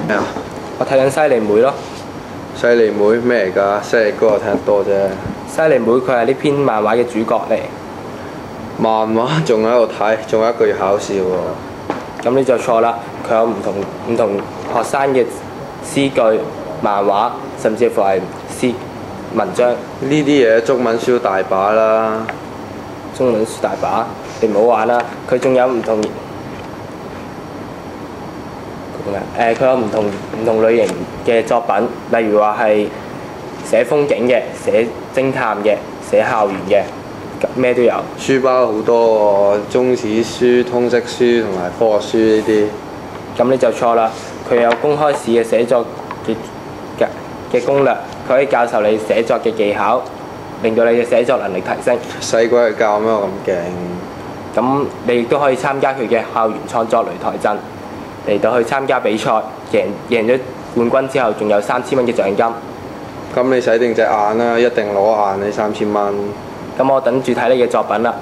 咩啊？我睇緊犀利妹咯。犀利妹咩嚟㗎？犀利哥我睇得多啫。犀利妹佢係呢篇漫畫嘅主角嚟。漫畫仲喺度睇，仲有一個要考試喎。咁你就錯啦，佢有唔同學生嘅詩句、漫畫，甚至乎係詩文章。呢啲嘢中文書大把啦。中文書大把，你唔好玩啦。佢仲有唔同佢有唔同類型嘅作品，例如話係寫風景嘅、寫偵探嘅、寫校園嘅，咩都有。書包好多喎，中史書、通識書同埋科學書呢啲。咁你就錯啦，佢有公開試嘅寫作嘅攻略，佢可以教授你寫作嘅技巧，令到你嘅寫作能力提升。細鬼去教咩我咁勁？咁你亦都可以參加佢嘅校園創作擂台陣，嚟到去參加比賽，贏咗冠軍之後，仲有3000蚊嘅獎金。咁你洗定隻眼啦，一定攞硬你3000蚊。咁我等住睇你嘅作品啦。